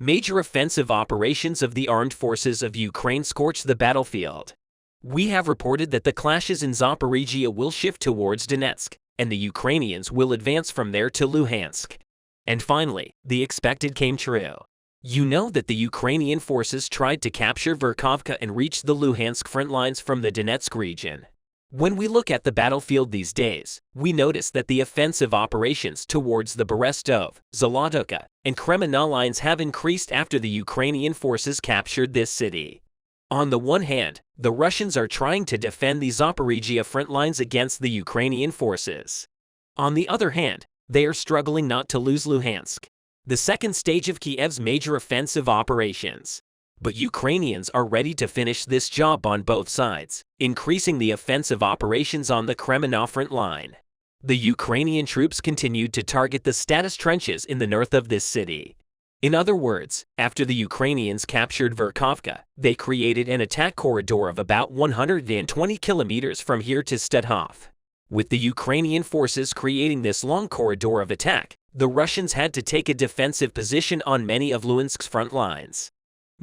Major offensive operations of the armed forces of Ukraine scorch the battlefield. We have reported that the clashes in Zaporizhia will shift towards Donetsk, and the Ukrainians will advance from there to Luhansk. And finally, the expected came true. You know that the Ukrainian forces tried to capture Verkhovka and reach the Luhansk front lines from the Donetsk region. When we look at the battlefield these days, we notice that the offensive operations towards the Berestov, Zolotovka, and Kremenna lines have increased after the Ukrainian forces captured this city. On the one hand, the Russians are trying to defend the Zaporizhia front lines against the Ukrainian forces. On the other hand, they are struggling not to lose Luhansk, the second stage of Kiev's major offensive operations. But Ukrainians are ready to finish this job on both sides, increasing the offensive operations on the Kremenna front line. The Ukrainian troops continued to target the status trenches in the north of this city. In other words, after the Ukrainians captured Verkhovka, they created an attack corridor of about 120 kilometers from here to Stuthof. With the Ukrainian forces creating this long corridor of attack, the Russians had to take a defensive position on many of Luhansk's front lines.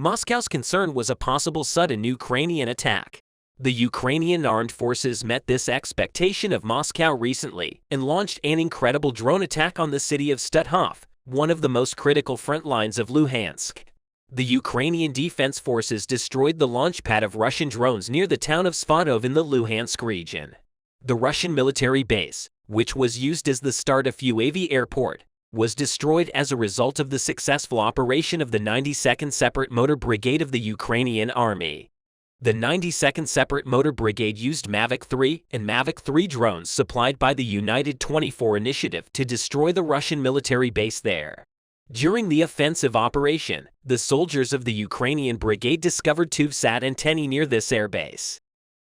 Moscow's concern was a possible sudden Ukrainian attack. The Ukrainian armed forces met this expectation of Moscow recently and launched an incredible drone attack on the city of Stuthof, one of the most critical front lines of Luhansk. The Ukrainian defense forces destroyed the launch pad of Russian drones near the town of Svatov in the Luhansk region. The Russian military base, which was used as the start of UAV airport, was destroyed as a result of the successful operation of the 92nd Separate Motor Brigade of the Ukrainian Army. The 92nd Separate Motor Brigade used Mavic 3 and Mavic 3 drones supplied by the United 24 Initiative to destroy the Russian military base there. During the offensive operation, the soldiers of the Ukrainian Brigade discovered two SAT antennae near this airbase.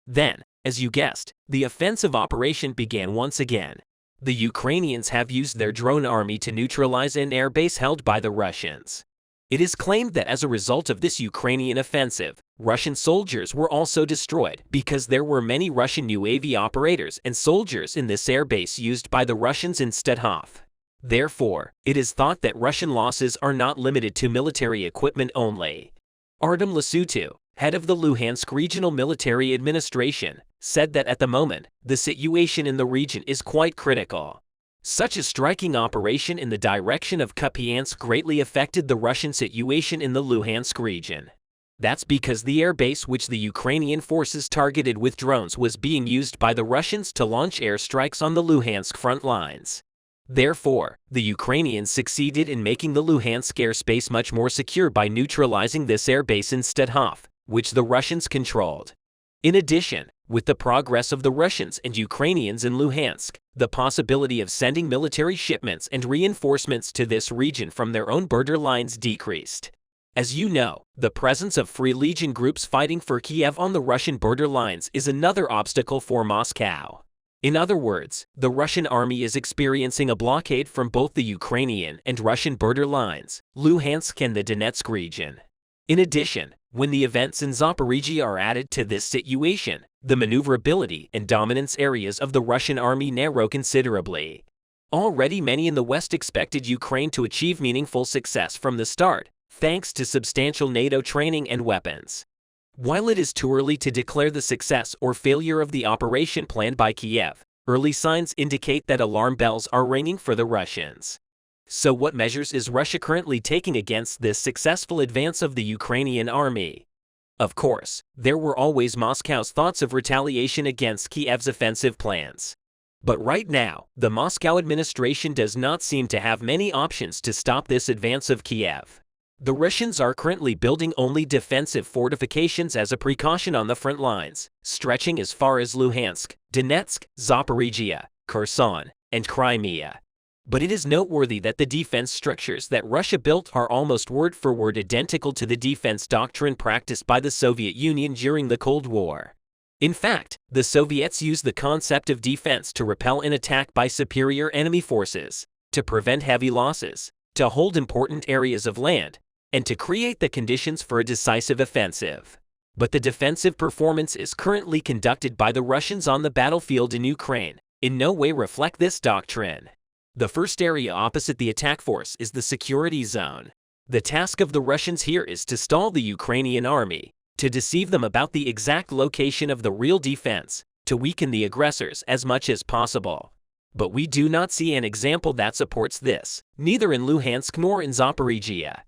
Then, as you guessed, the offensive operation began once again. The Ukrainians have used their drone army to neutralize an airbase held by the Russians. It is claimed that as a result of this Ukrainian offensive, Russian soldiers were also destroyed because there were many Russian UAV operators and soldiers in this airbase used by the Russians in Stuthof. Therefore, it is thought that Russian losses are not limited to military equipment only. Artem Lasutu, head of the Luhansk Regional Military Administration, said that at the moment, the situation in the region is quite critical. Such a striking operation in the direction of Kupiansk greatly affected the Russian situation in the Luhansk region. That's because the airbase which the Ukrainian forces targeted with drones was being used by the Russians to launch airstrikes on the Luhansk front lines. Therefore, the Ukrainians succeeded in making the Luhansk airspace much more secure by neutralizing this airbase in Stuthof, which the Russians controlled. In addition, with the progress of the Russians and Ukrainians in Luhansk, the possibility of sending military shipments and reinforcements to this region from their own border lines decreased. As you know, the presence of Free Legion groups fighting for Kiev on the Russian border lines is another obstacle for Moscow. In other words, the Russian army is experiencing a blockade from both the Ukrainian and Russian border lines, Luhansk and the Donetsk region. In addition, when the events in Zaporizhia are added to this situation, the maneuverability and dominance areas of the Russian army narrow considerably. Already many in the West expected Ukraine to achieve meaningful success from the start, thanks to substantial NATO training and weapons. While it is too early to declare the success or failure of the operation planned by Kiev, early signs indicate that alarm bells are ringing for the Russians. So what measures is Russia currently taking against this successful advance of the Ukrainian army? Of course, there were always Moscow's thoughts of retaliation against Kiev's offensive plans. But right now, the Moscow administration does not seem to have many options to stop this advance of Kiev. The Russians are currently building only defensive fortifications as a precaution on the front lines, stretching as far as Luhansk, Donetsk, Zaporizhia, Kherson, and Crimea. But it is noteworthy that the defense structures that Russia built are almost word-for-word identical to the defense doctrine practiced by the Soviet Union during the Cold War. In fact, the Soviets used the concept of defense to repel an attack by superior enemy forces, to prevent heavy losses, to hold important areas of land, and to create the conditions for a decisive offensive. But the defensive performance is currently conducted by the Russians on the battlefield in Ukraine in no way reflect this doctrine. The first area opposite the attack force is the security zone. The task of the Russians here is to stall the Ukrainian army, to deceive them about the exact location of the real defense, to weaken the aggressors as much as possible. But we do not see an example that supports this, neither in Luhansk nor in Zaporizhia.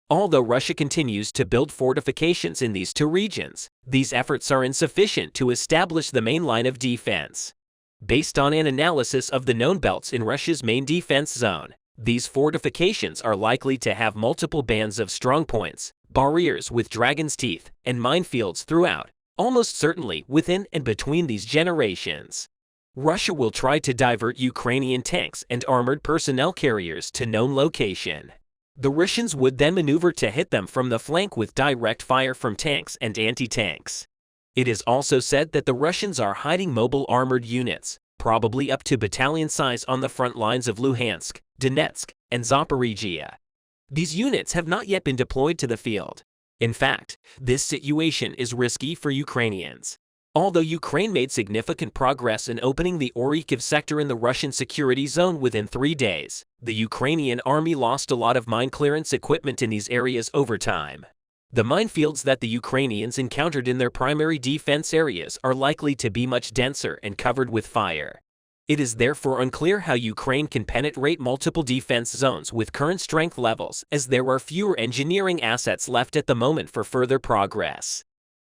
Although Russia continues to build fortifications in these two regions, these efforts are insufficient to establish the main line of defense. Based on an analysis of the known belts in Russia's main defense zone, these fortifications are likely to have multiple bands of strongpoints, barriers with dragon's teeth, and minefields throughout, almost certainly within and between these generations. Russia will try to divert Ukrainian tanks and armored personnel carriers to known location. The Russians would then maneuver to hit them from the flank with direct fire from tanks and anti-tanks. It is also said that the Russians are hiding mobile armored units, probably up to battalion size, on the front lines of Luhansk, Donetsk, and Zaporizhia. These units have not yet been deployed to the field. In fact, this situation is risky for Ukrainians. Although Ukraine made significant progress in opening the Orikhiv sector in the Russian security zone within 3 days, the Ukrainian army lost a lot of mine clearance equipment in these areas over time. The minefields that the Ukrainians encountered in their primary defense areas are likely to be much denser and covered with fire. It is therefore unclear how Ukraine can penetrate multiple defense zones with current strength levels, as there are fewer engineering assets left at the moment for further progress.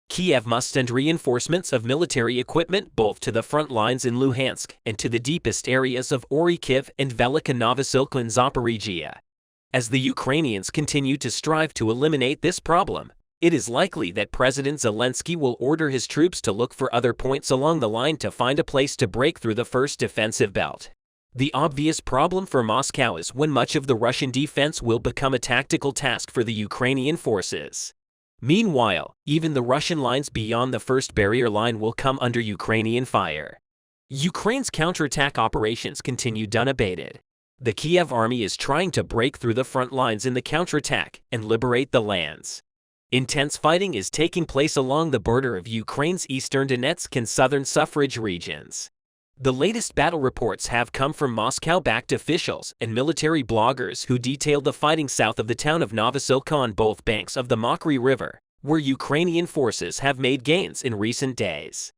Kiev must send reinforcements of military equipment both to the front lines in Luhansk and to the deepest areas of Orikhiv and Velika Novosilka in Zaporizhia. As the Ukrainians continue to strive to eliminate this problem, it is likely that President Zelensky will order his troops to look for other points along the line to find a place to break through the first defensive belt. The obvious problem for Moscow is when much of the Russian defense will become a tactical task for the Ukrainian forces. Meanwhile, even the Russian lines beyond the first barrier line will come under Ukrainian fire. Ukraine's counterattack operations continued unabated. The Kiev army is trying to break through the front lines in the counterattack and liberate the lands. Intense fighting is taking place along the border of Ukraine's eastern Donetsk and southern Suffrage regions. The latest battle reports have come from Moscow-backed officials and military bloggers who detailed the fighting south of the town of Novosilka on both banks of the Mokry River, where Ukrainian forces have made gains in recent days.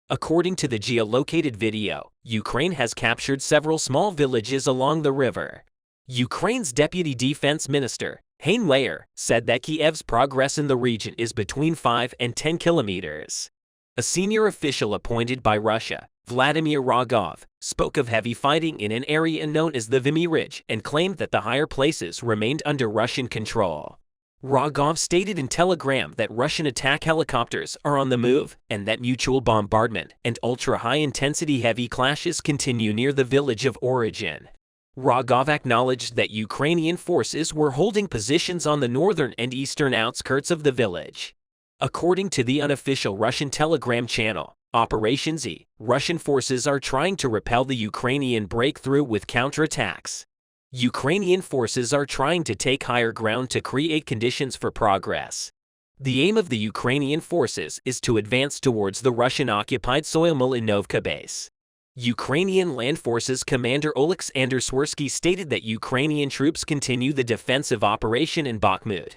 According to the geolocated video, Ukraine has captured several small villages along the river. Ukraine's Deputy Defense Minister, Hein Weyer, said that Kiev's progress in the region is between 5 and 10 kilometers. A senior official appointed by Russia, Vladimir Rogov, spoke of heavy fighting in an area known as the Vimy Ridge and claimed that the higher places remained under Russian control. Rogov stated in Telegram that Russian attack helicopters are on the move and that mutual bombardment and ultra-high-intensity heavy clashes continue near the village of origin. Rogov acknowledged that Ukrainian forces were holding positions on the northern and eastern outskirts of the village. According to the unofficial Russian Telegram channel, Operation Z, Russian forces are trying to repel the Ukrainian breakthrough with counterattacks. Ukrainian forces are trying to take higher ground to create conditions for progress. The aim of the Ukrainian forces is to advance towards the Russian-occupied Soyomil in Novka base. Ukrainian Land Forces Commander Oleksandr Swirsky stated that Ukrainian troops continue the defensive operation in Bakhmut.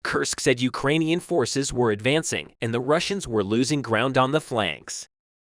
Kursk said Ukrainian forces were advancing and the Russians were losing ground on the flanks.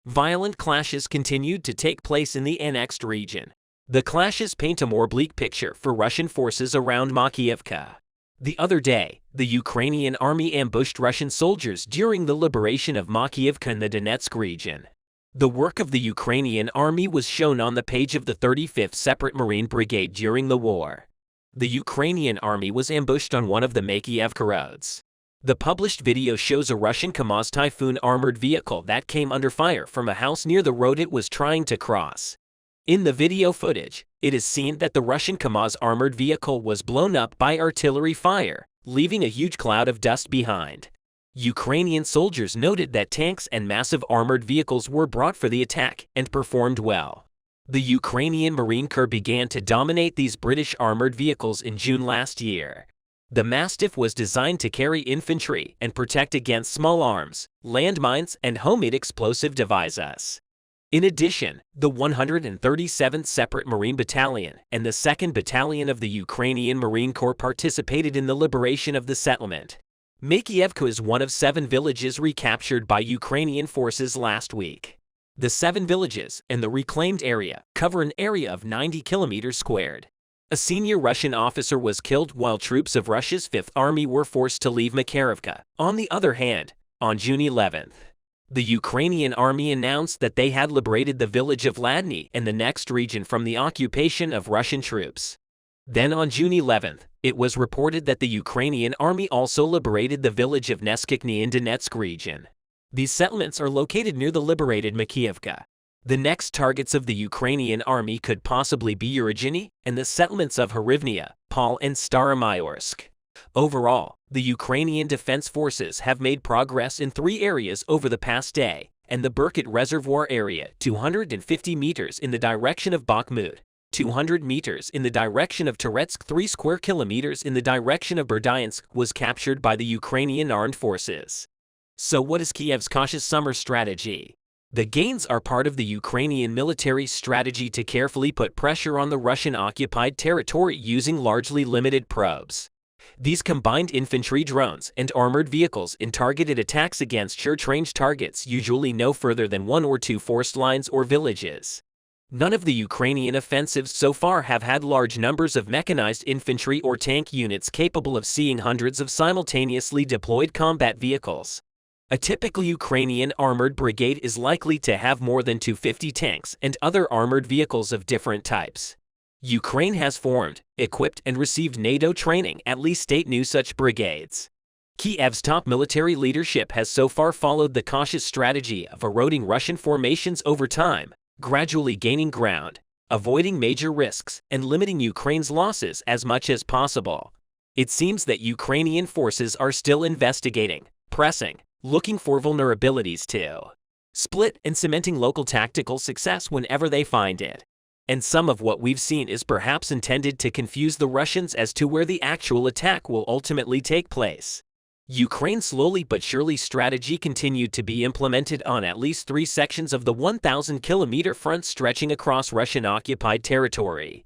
Violent clashes continued to take place in the annexed region. The clashes paint a more bleak picture for Russian forces around Makiivka. The other day, the Ukrainian army ambushed Russian soldiers during the liberation of Makiivka in the Donetsk region. The work of the Ukrainian army was shown on the page of the 35th Separate Marine Brigade during the war. The Ukrainian army was ambushed on one of the Makiivka roads. The published video shows a Russian Kamaz Typhoon armored vehicle that came under fire from a house near the road it was trying to cross. In the video footage, it is seen that the Russian Kamaz armored vehicle was blown up by artillery fire, leaving a huge cloud of dust behind. Ukrainian soldiers noted that tanks and massive armored vehicles were brought for the attack and performed well. The Ukrainian Marine Corps began to dominate these British armored vehicles in June last year. The Mastiff was designed to carry infantry and protect against small arms, landmines, and homemade explosive devices. In addition, the 137th Separate Marine Battalion and the 2nd Battalion of the Ukrainian Marine Corps participated in the liberation of the settlement. Makiivka is one of 7 villages recaptured by Ukrainian forces last week. The 7 villages and the reclaimed area cover an area of 90 kilometers squared. A senior Russian officer was killed while troops of Russia's 5th Army were forced to leave Makarivka. On the other hand, on June 11th, the Ukrainian army announced that they had liberated the village of Ladny and the next region from the occupation of Russian troops. Then on June 11th, it was reported that the Ukrainian army also liberated the village of Neskikny in Donetsk region. These settlements are located near the liberated Makiivka. The next targets of the Ukrainian army could possibly be Uragini and the settlements of Harivnia, Pol and Staromyorsk. Overall, the Ukrainian Defense Forces have made progress in 3 areas over the past day, and the Berkut Reservoir area, 250 meters in the direction of Bakhmut, 200 meters in the direction of Toretsk, 3 square kilometers in the direction of Berdyansk, was captured by the Ukrainian armed forces. So what is Kiev's cautious summer strategy? The gains are part of the Ukrainian military strategy to carefully put pressure on the Russian-occupied territory using largely limited probes. These combined infantry drones and armored vehicles in targeted attacks against short-range targets usually no further than 1 or 2 forest lines or villages. None of the Ukrainian offensives so far have had large numbers of mechanized infantry or tank units capable of seeing hundreds of simultaneously deployed combat vehicles. A typical Ukrainian armored brigade is likely to have more than 250 tanks and other armored vehicles of different types. Ukraine has formed, equipped, and received NATO training at least 8 new such brigades. Kiev's top military leadership has so far followed the cautious strategy of eroding Russian formations over time, gradually gaining ground, avoiding major risks, and limiting Ukraine's losses as much as possible. It seems that Ukrainian forces are still investigating, pressing, looking for vulnerabilities to split and cementing local tactical success whenever they find it. And some of what we've seen is perhaps intended to confuse the Russians as to where the actual attack will ultimately take place. Ukraine's slowly but surely strategy continued to be implemented on at least 3 sections of the 1,000-kilometer front stretching across Russian-occupied territory.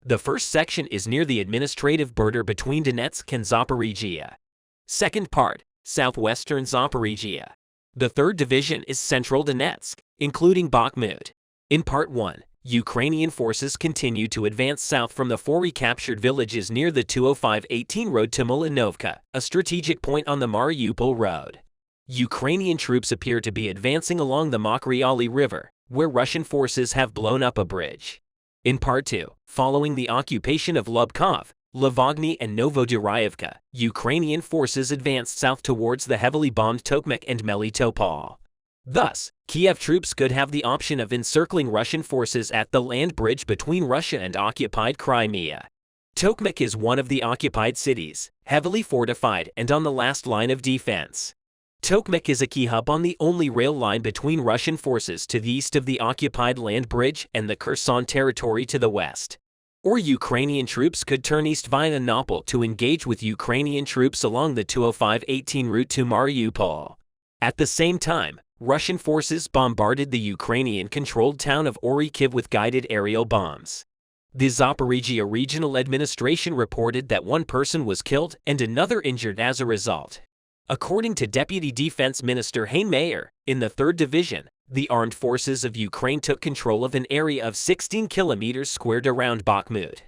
The first section is near the administrative border between Donetsk and Zaporizhia. Second part, southwestern Zaporizhia. The 3rd division is central Donetsk, including Bakhmut. In Part 1, Ukrainian forces continue to advance south from the 4 recaptured villages near the 205-18 road to Molinovka, a strategic point on the Mariupol road. Ukrainian troops appear to be advancing along the Mokryali River, where Russian forces have blown up a bridge. In Part 2, following the occupation of Lubkov, Lavogny and Novodurayevka, Ukrainian forces advanced south towards the heavily bombed Tokmak and Melitopol. Thus, Kiev troops could have the option of encircling Russian forces at the land bridge between Russia and occupied Crimea. Tokmak is one of the occupied cities, heavily fortified and on the last line of defense. Tokmak is a key hub on the only rail line between Russian forces to the east of the occupied land bridge and the Kherson territory to the west. Or Ukrainian troops could turn east via Nopal to engage with Ukrainian troops along the 205-18 route to Mariupol. At the same time, Russian forces bombarded the Ukrainian-controlled town of Orikhiv with guided aerial bombs. The Zaporizhia Regional Administration reported that 1 person was killed and another injured as a result. According to Deputy Defense Minister Hein Mayer, in the 3rd Division, the armed forces of Ukraine took control of an area of 16 kilometers squared around Bakhmut.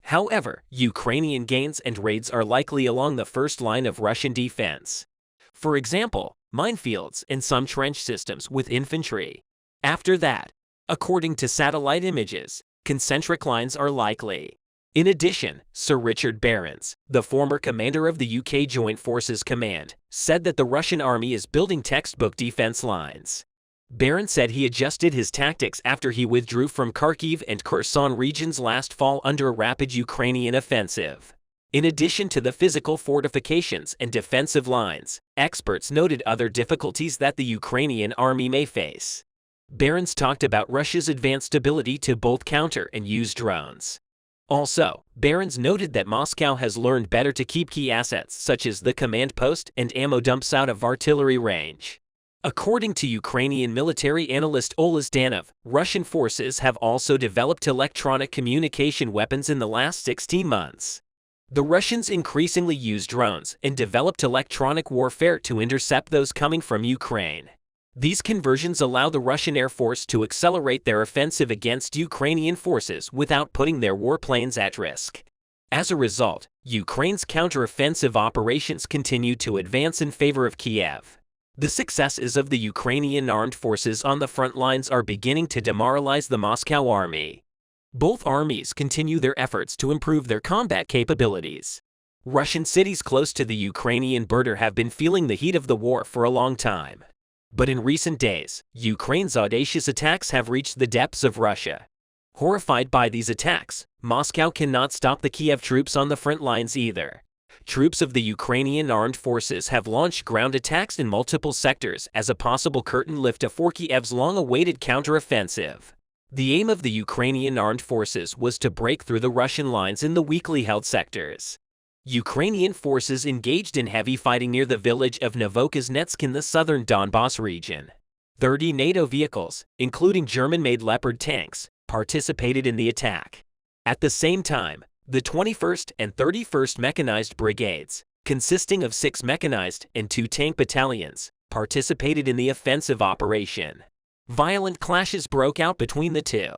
However, Ukrainian gains and raids are likely along the first line of Russian defense. For example, minefields and some trench systems with infantry. After that, according to satellite images, concentric lines are likely. In addition, Sir Richard Barons, the former commander of the UK Joint Forces Command, said that the Russian army is building textbook defense lines. Barron said he adjusted his tactics after he withdrew from Kharkiv and Kherson regions last fall under a rapid Ukrainian offensive. In addition to the physical fortifications and defensive lines, experts noted other difficulties that the Ukrainian army may face. Barons talked about Russia's advanced ability to both counter and use drones. Also, Barons noted that Moscow has learned better to keep key assets such as the command post and ammo dumps out of artillery range. According to Ukrainian military analyst Ola Zdanov, Russian forces have also developed electronic communication weapons in the last 16 months. The Russians increasingly use drones and developed electronic warfare to intercept those coming from Ukraine. These conversions allow the Russian Air Force to accelerate their offensive against Ukrainian forces without putting their warplanes at risk. As a result, Ukraine's counteroffensive operations continue to advance in favor of Kiev. The successes of the Ukrainian armed forces on the front lines are beginning to demoralize the Moscow army. Both armies continue their efforts to improve their combat capabilities. Russian cities close to the Ukrainian border have been feeling the heat of the war for a long time. But in recent days, Ukraine's audacious attacks have reached the depths of Russia. Horrified by these attacks, Moscow cannot stop the Kiev troops on the front lines either. Troops of the Ukrainian armed forces have launched ground attacks in multiple sectors as a possible curtain lifter for Kiev's long-awaited counteroffensive. The aim of the Ukrainian armed forces was to break through the Russian lines in the weakly held sectors. Ukrainian forces engaged in heavy fighting near the village of Novokuznetsk in the southern Donbas region. 30 NATO vehicles, including German-made Leopard tanks, participated in the attack. At the same time, the 21st and 31st Mechanized Brigades, consisting of 6 mechanized and 2 tank battalions, participated in the offensive operation. Violent clashes broke out between the two.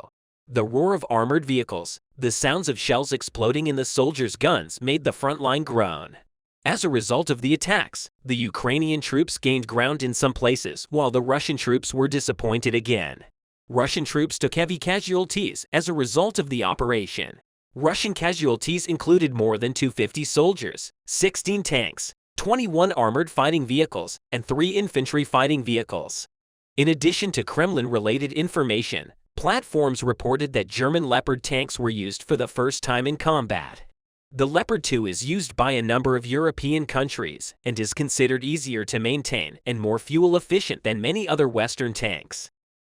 The roar of armored vehicles, the sounds of shells exploding in the soldiers' guns made the front line groan. As a result of the attacks, the Ukrainian troops gained ground in some places while the Russian troops were disappointed again. Russian troops took heavy casualties as a result of the operation. Russian casualties included more than 250 soldiers, 16 tanks, 21 armored fighting vehicles, and 3 infantry fighting vehicles. In addition to Kremlin-related information, platforms reported that German Leopard tanks were used for the first time in combat. The Leopard 2 is used by a number of European countries and is considered easier to maintain and more fuel-efficient than many other Western tanks.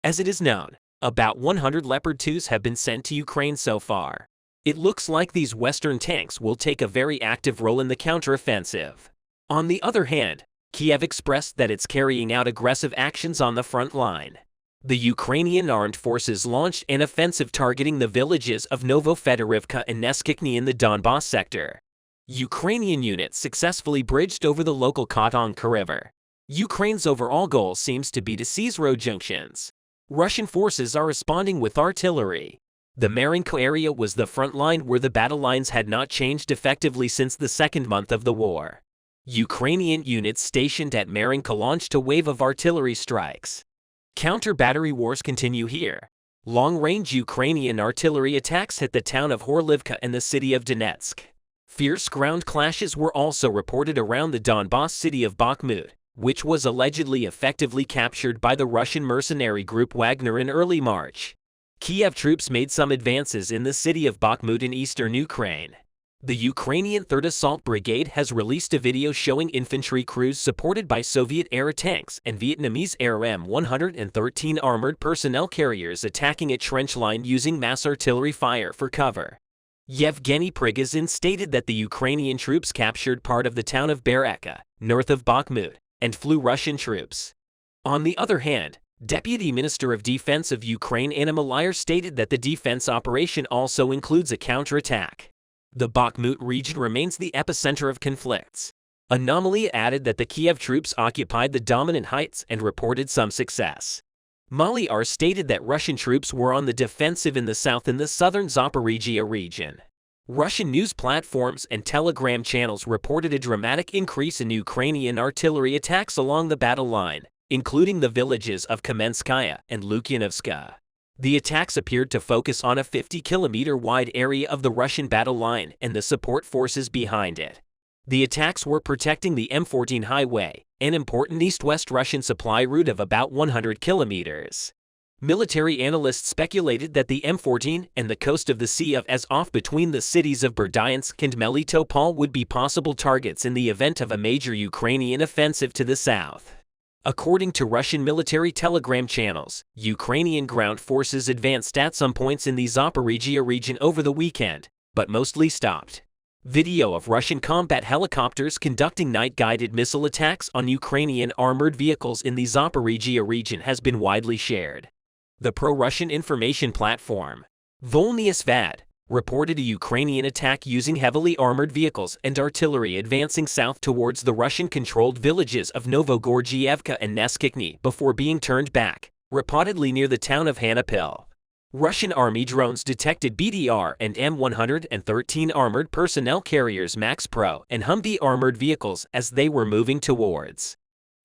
As it is known, about 100 Leopard 2s have been sent to Ukraine so far. It looks like these Western tanks will take a very active role in the counteroffensive. On the other hand, Kiev expressed that it's carrying out aggressive actions on the front line. The Ukrainian armed forces launched an offensive targeting the villages of Novofedorivka and Neskikny in the Donbas sector. Ukrainian units successfully bridged over the local Kotonka River. Ukraine's overall goal seems to be to seize road junctions. Russian forces are responding with artillery. The Marinko area was the front line where the battle lines had not changed effectively since the second month of the war. Ukrainian units stationed at Marinko launched a wave of artillery strikes. Counter-battery wars continue here. Long-range Ukrainian artillery attacks hit the town of Horlivka and the city of Donetsk. Fierce ground clashes were also reported around the Donbas city of Bakhmut, which was allegedly effectively captured by the Russian mercenary group Wagner in early March. Kiev troops made some advances in the city of Bakhmut in eastern Ukraine. The Ukrainian 3rd Assault Brigade has released a video showing infantry crews supported by Soviet-era tanks and Vietnamese-era M113 armored personnel carriers attacking a trench line using mass artillery fire for cover. Yevgeny Prigozhin stated that the Ukrainian troops captured part of the town of Bereka, north of Bakhmut, and flew Russian troops. On the other hand, Deputy Minister of Defense of Ukraine Anna Maliar stated that the defense operation also includes a counterattack. The Bakhmut region remains the epicenter of conflicts. Anomaly added that the Kiev troops occupied the dominant heights and reported some success. Maliar stated that Russian troops were on the defensive in the south and the southern Zaporizhia region. Russian news platforms and telegram channels reported a dramatic increase in Ukrainian artillery attacks along the battle line, including the villages of Kamenskaya and Lukyanovska. The attacks appeared to focus on a 50-kilometer-wide area of the Russian battle line and the support forces behind it. The attacks were protecting the M14 highway, an important east-west Russian supply route of about 100 kilometers. Military analysts speculated that the M14 and the coast of the Sea of Azov between the cities of Berdyansk and Melitopol would be possible targets in the event of a major Ukrainian offensive to the south. According to Russian military telegram channels, Ukrainian ground forces advanced at some points in the Zaporizhia region over the weekend, but mostly stopped. Video of Russian combat helicopters conducting night-guided missile attacks on Ukrainian armored vehicles in the Zaporizhia region has been widely shared. The pro-Russian information platform Volnyasvad reported a Ukrainian attack using heavily armored vehicles and artillery advancing south towards the Russian-controlled villages of Novogorgievka and Neskikny before being turned back, reportedly near the town of Hanapil. Russian Army drones detected BDR and M113 armored personnel carriers Max Pro and Humvee armored vehicles as they were moving towards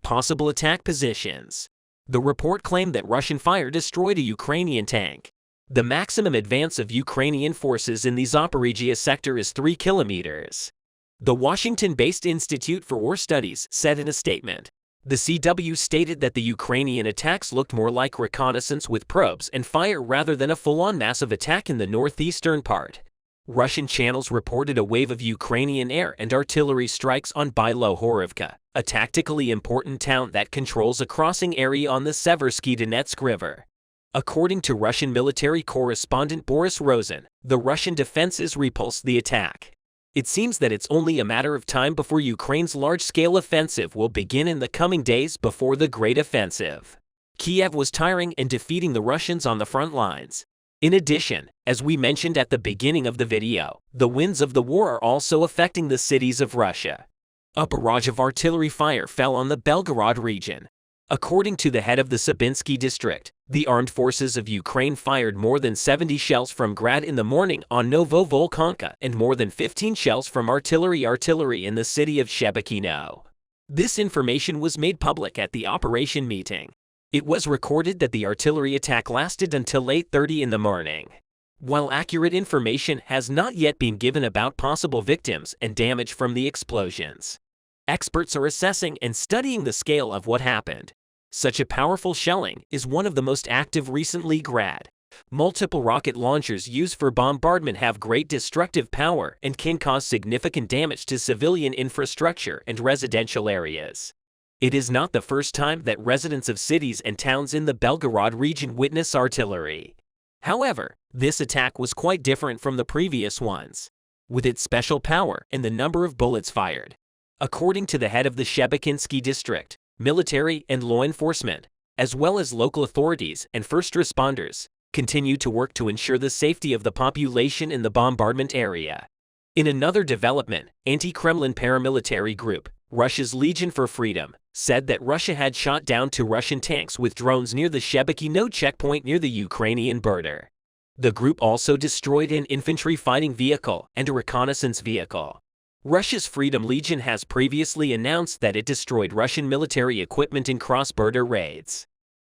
possible attack positions. The report claimed that Russian fire destroyed a Ukrainian tank. The maximum advance of Ukrainian forces in the Zaporizhia sector is 3 kilometers. The Washington-based Institute for War Studies said in a statement. The CW stated that the Ukrainian attacks looked more like reconnaissance with probes and fire rather than a full-on massive attack in the northeastern part. Russian channels reported a wave of Ukrainian air and artillery strikes on Bilohorivka, a tactically important town that controls a crossing area on the Seversky Donetsk River. According to Russian military correspondent Boris Rosen, the Russian defenses repulsed the attack. It seems that it's only a matter of time before Ukraine's large-scale offensive will begin in the coming days before the Great Offensive. Kiev was tiring and defeating the Russians on the front lines. In addition, as we mentioned at the beginning of the video, the winds of the war are also affecting the cities of Russia. A barrage of artillery fire fell on the Belgorod region. According to the head of the Sabinsky district, the armed forces of Ukraine fired more than 70 shells from Grad in the morning on Novovolkonka and more than 15 shells from artillery in the city of Shebekino. This information was made public at the operation meeting. It was recorded that the artillery attack lasted until 8:30 in the morning. While accurate information has not yet been given about possible victims and damage from the explosions, experts are assessing and studying the scale of what happened. Such a powerful shelling is one of the most active recently. Grad. Multiple rocket launchers used for bombardment have great destructive power and can cause significant damage to civilian infrastructure and residential areas. It is not the first time that residents of cities and towns in the Belgorod region witness artillery. However, this attack was quite different from the previous ones, with its special power and the number of bullets fired. According to the head of the Shebekinsky district, military and law enforcement, as well as local authorities and first responders, continue to work to ensure the safety of the population in the bombardment area. In another development, anti-Kremlin paramilitary group, Russia's Legion for Freedom, said that Russia had shot down 2 Russian tanks with drones near the Shebekino checkpoint near the Ukrainian border. The group also destroyed an infantry fighting vehicle and a reconnaissance vehicle. Russia's Freedom Legion has previously announced that it destroyed Russian military equipment in cross-border raids.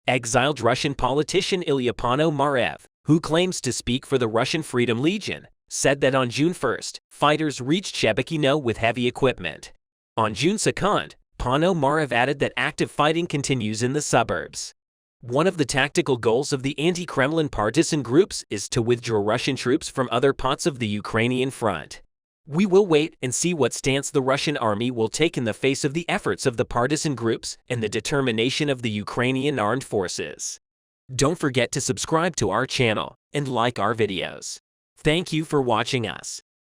Exiled Russian politician Ilya Ponomarev, who claims to speak for the Russian Freedom Legion, said that on June 1st, fighters reached Shebekino with heavy equipment. On June 2nd, Ponomarev added that active fighting continues in the suburbs. One of the tactical goals of the anti-Kremlin partisan groups is to withdraw Russian troops from other parts of the Ukrainian front. We will wait and see what stance the Russian army will take in the face of the efforts of the partisan groups and the determination of the Ukrainian armed forces. Don't forget to subscribe to our channel and like our videos. Thank you for watching us.